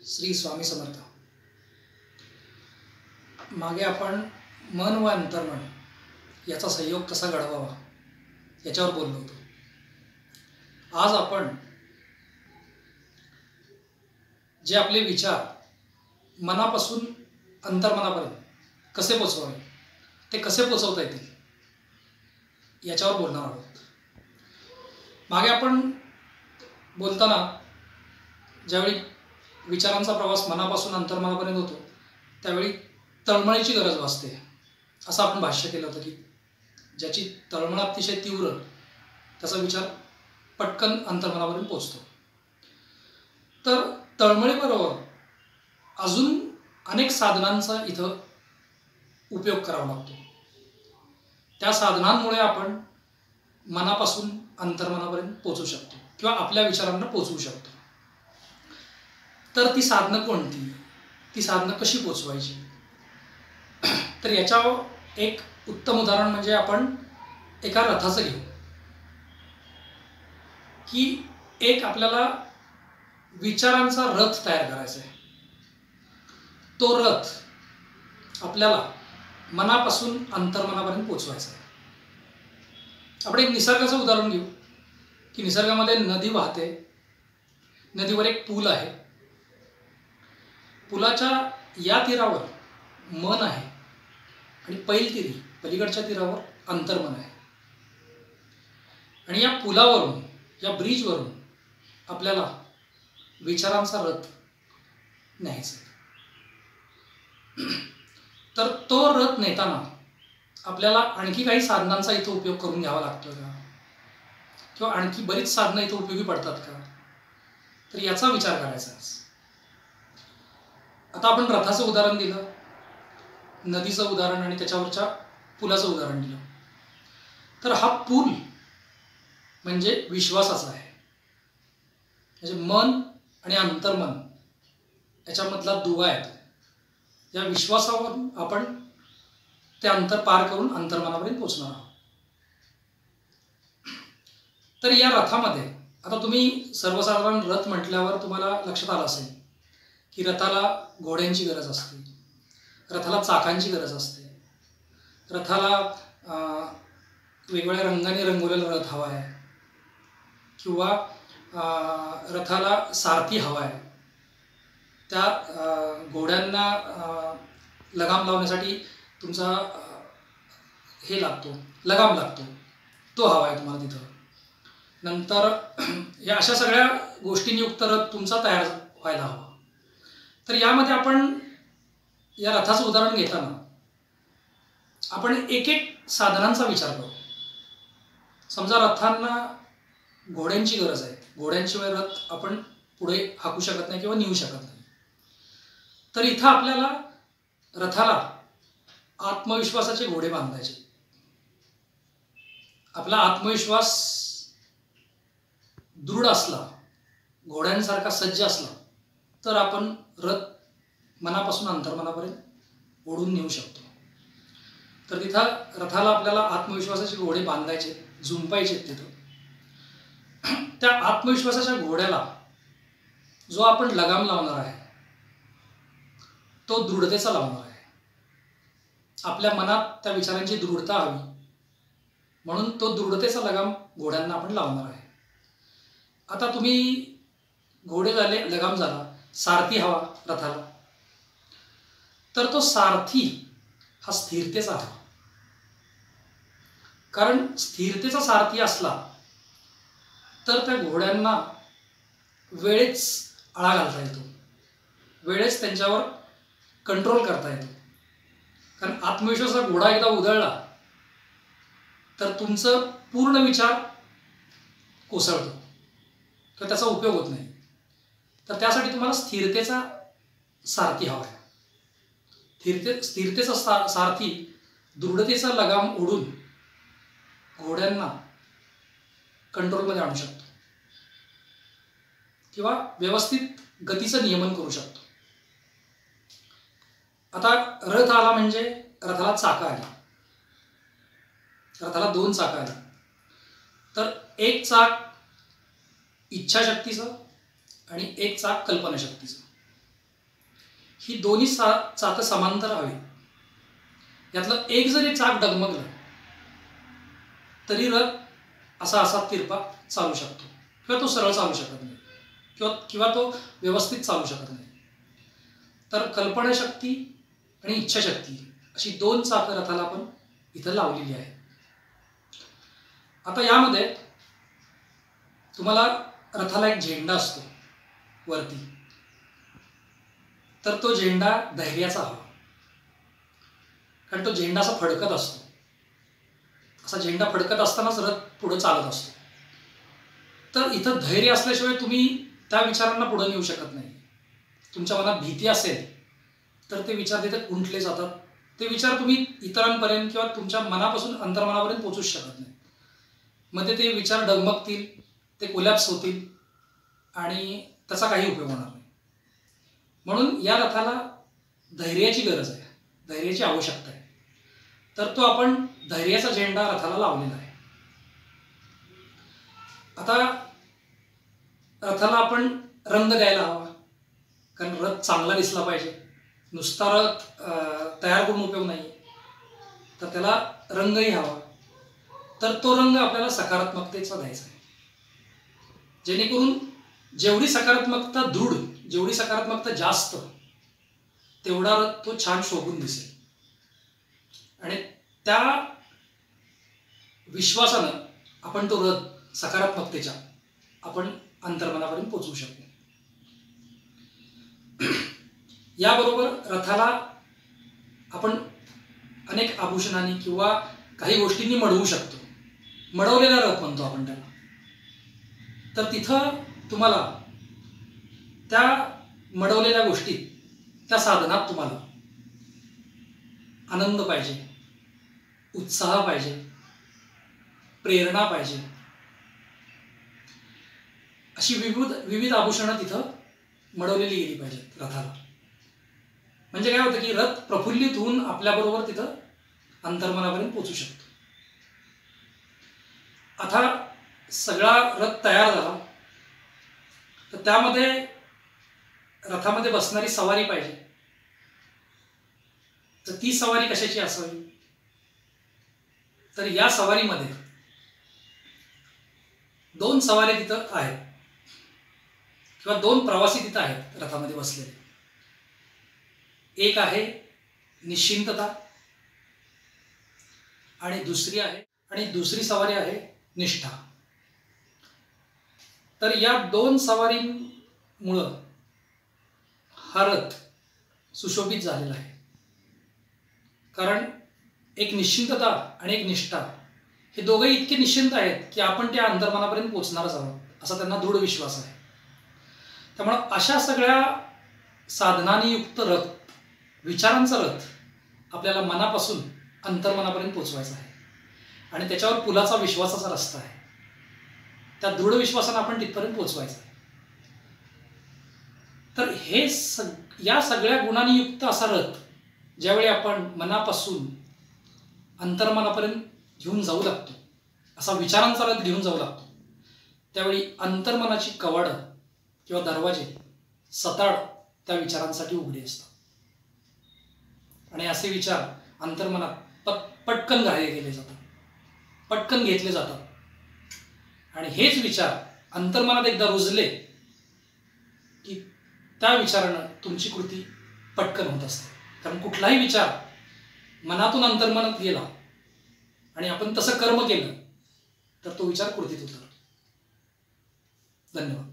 श्री स्वामी समर्थ. मागे आपण मन व अंतर्मन याचा संयोग कसा घडवावा याच्यावर बोललो होतो. आज आपण जे आपले विचार मनापासून अंतर्मनापर्यंत कसे पोचवावे, ते कसे पोचवता येतील याच्यावर बोलणार आहोत. मागे आपण बोलताना ज्यावेळी विचारांचा प्रवास मनापासून अंतर्मनापर्यंत होतो त्यावेळी तळमळीची गरज भासते असं आपण भाष्य केलं होतं, की ज्याची तळमळ अतिशय तीव्र त्याचा विचार पटकन अंतर्मनापर्यंत पोचतो. तर तळमळीबरोबर अजून अनेक साधनांचा इथं उपयोग करावा लागतो. त्या साधनांमुळे आपण मनापासून अंतर्मनापर्यंत पोचू शकतो किंवा आपल्या विचारांना पोचवू शकतो. तर ती साधनं कोणती, ती साधनं कशी पोचवायची, तर याच्यावर एक उत्तम उदाहरण म्हणजे आपण एका रथाचं घेऊ. की एक आपल्याला विचारांचा रथ तयार करायचा आहे. तो रथ आपल्याला मनापासून अंतर्मनापर्यंत पोचवायचा आहे. आपण एक निसर्गाचं उदाहरण घेऊ की निसर्गामध्ये नदी वाहते, नदीवर एक पूल आहे. पुलाच्या या तीरावर मन आहे आणि पैल तीरी पलीकडच्या तीरावर अंतर्मन आहे. आणि या पुलावरून, या ब्रिजवरून आपल्याला विचारांचा रथ न्यायचा. तर तो रथ नेताना आपल्याला आणखी काही साधनांचा इथं उपयोग करून घ्यावा लागतो का, किंवा आणखी बरीच साधनं इथं उपयोगी पडतात का, तर याचा विचार करायचा. आता आपण रथाचं उदाहरण दिलं, नदीचं उदाहरण आणि त्याच्यावरच्या पुलाचं उदाहरण दिलं. तर हा पूल म्हणजे विश्वासाचा आहे. म्हणजे मन आणि अंतर्मन याच्यामधला दुवा आहे. या विश्वासावर आपण ते अंतर पार करून अंतर्मनापर्यंत पोचणार आहोत. तर या रथामध्ये आता तुम्ही सर्वसाधारण रथ म्हटल्यावर तुम्हाला लक्षात आलं असेल की रथाला घोड्यांची गरज असते, रथाला चाकांची गरज असते, रथाला वेगवेगळ्या रंगाने रंगवलेला रथ हवा आहे, किंवा रथाला सारथी हवा आहे. त्या घोड्यांना लगाम लावण्यासाठी तुमचा हे लागतो, लगाम लागतो, तो हवा आहे तुम्हाला तिथं. नंतर या अशा सगळ्या गोष्टींयुक्त रथ तुमचा तयार व्हायला हवा. तर यामध्ये आपण या रथाचं उदाहरण घेताना आपण एक एक साधनांचा विचार करू. समजा रथांना घोड्यांची गरज आहे, घोड्यांशिवाय रथ आपण पुढे हाकू शकत नाही किंवा नेऊ शकत नाही. तर इथं आपल्याला रथाला आत्मविश्वासाचे घोडे बांधायचे. आपला आत्मविश्वास दृढ असला, घोड्यांसारखा सज्ज असला, तर आपण रथ मनापासून अंतर्मनापर्यंत ओढून नेऊ शकतो. तर तिथं रथाला आपल्याला आत्मविश्वासाचे घोडे बांधायचे, झुंपायचे. तिथं त्या आत्मविश्वासाच्या घोड्याला जो आपण लगाम लावणार आहे तो दृढतेचा लावणार आहे. आपल्या मनात त्या विचारांची दृढता हवी म्हणून तो दृढतेचा लगाम घोड्यांना आपण लावणार आहे. आता तुम्ही घोडे झाले, लगाम झाला, सारथी हवा रथाला. तर तो सारथी हा स्थिरतेचा हवा. कारण स्थिरतेचा सारथी असला तर त्या घोड्यांना वेळेच आळा घालता येतो, वेळेच त्यांच्यावर कंट्रोल करता येतो. कारण आत्मविश्वासाचा घोडा एकदा उधळला तर तुमचं पूर्ण विचार कोसळतो किंवा त्याचा उपयोग होत नाही. तर त्यासाठी तुम्हाला स्थिरतेचा सारथी हवा आहे. स्थिरतेचा सारथी दृढतेचा लगाम ओढून घोड्यांना कंट्रोलमध्ये आणू शकतो किंवा व्यवस्थित गतीचं नियमन करू शकतो. आता रथ आला म्हणजे रथाला चाकं आली, रथाला 2 चाकं आली. तर एक चाक इच्छाशक्तीचं आणि एक चाक कल्पनाशक्तीचं. ही दोन्ही चाकं समांतर हवी. यातलं एक जरी चाक डगमगलं तरी रथ असा असा तिरपा चालू शकतो, किंवा तो सरळ चालू शकत नाही, किंवा तो व्यवस्थित चालू शकत नाही. तर कल्पनाशक्ती आणि इच्छाशक्ती अशी दोन चाकं रथाला आपण इथं लावलेली आहे. आता यामध्ये तुम्हाला रथाला एक झेंडा असतो वरती, तर तो झेंडा धैर्याचा हवा, कारण तो झेंडा असा फडकत असतो. असा झेंडा फडकत असतानाच रथ पुढे चालत असतो. तर इथं धैर्य असल्याशिवाय तुम्ही त्या विचारांना पुढे नेऊ शकत नाही. तुमच्या मनात भीती असेल तर ते विचार तिथे गुंतले जातात. ते विचार तुम्ही इतरांपर्यंत किंवा तुमच्या मनापासून अंतर्मनापर्यंत पोहोचूच शकत नाही. मध्ये ते विचार डगमगतील, ते कोलॅप्स होतील आणि त्याचा काही उपयोग होणार नाही. म्हणून या रथाला धैर्याची गरज आहे, धैर्याची आवश्यकता आहे. तर तो आपण धैर्याचा झेंडा रथाला लावलेला आहे. आता रथाला आपण रंग द्यायला हवा, कारण रथ चांगला दिसला पाहिजे. नुसता रथ तयार करून उपयोग नाही, तर त्याला रंगही हवा. तर तो रंग आपल्याला सकारात्मकतेचा द्यायचा आहे, जेणेकरून जेवढी सकारात्मकता दृढ, जेवढी सकारात्मकता जास्त, तेवढा रथ तो छान शोभून दिसेल. आणि त्या विश्वासानं आपण तो रथ सकारात्मकतेच्या आपण अंतर्मनापर्यंत पोहोचवू शकतो. याबरोबर रथाला आपण अनेक आभूषणांनी किंवा काही गोष्टींनी मढवू शकतो. मढवलेला रथ म्हणतो आपण त्याला. तर तिथं तुम्हाला त्या मढवलेल्या गोष्टीत, त्या साधनात तुम्हाला आनंद पाहिजे, उत्साह पाहिजे, प्रेरणा पाहिजे, अशी विविध आभूषणं तिथं मढवलेली गेली पाहिजेत रथाला. म्हणजे काय होतं की रथ प्रफुल्लित होऊन आपल्याबरोबर तिथं अंतर्मनापर्यंत पोहोचू शकतो. आता सगळा रथ तयार झाला, तर त्यामध्ये रथामध्ये बसणारी सवारी पाहिजे. तर ती सवारी कशाची असावी? तर या सवारीमध्ये दोन सवारी तिथं आहेत, किंवा दोन प्रवासी तिथं आहेत रथामध्ये बसलेले. एक आहे निश्चिंतता आणि दुसरी सवारी आहे निष्ठा. तर या दोन सवारींमुळं हा रथ सुशोभित झालेला आहे. कारण एक निश्चिंतता आणि एक निष्ठा, हे दोघंही इतके निश्चिंत आहेत की आपण त्या अंतर्मनापर्यंत पोहोचणारच आहोत, असा त्यांना दृढ विश्वास आहे. त्यामुळं अशा सगळ्या साधनांनी युक्त रथ, विचारांचा रथ आपल्याला मनापासून अंतर्मनापर्यंत पोहोचवायचा आहे. आणि त्याच्यावर पुलाचा विश्वासाचा रस्ता आहे. त्या दृढ विश्वासानं आपण तिथपर्यंत पोहोचवायचं आहे. तर या सगळ्या गुणांनी युक्त असा रथ ज्यावेळी आपण मनापासून अंतर्मनापर्यंत घेऊन जाऊ लागतो, असा विचारांचा रथ घेऊन जाऊ लागतो, त्यावेळी अंतर्मनाची कवाडं किंवा दरवाजे सताड त्या विचारांसाठी उघडे असतात. आणि असे विचार अंतर्मनात पटकन ग्राह्य केले जातात, पटकन घेतले जातात. आणि हेच विचार अंतर्मनात एकदा रुजले की त्या विचारानं तुमची कृती पटकन होत असते. कारण कुठलाही विचार मनातून अंतर्मनात गेला आणि आपण तसं कर्म केलं तर तो विचार कृतीत उतरतो. धन्यवाद.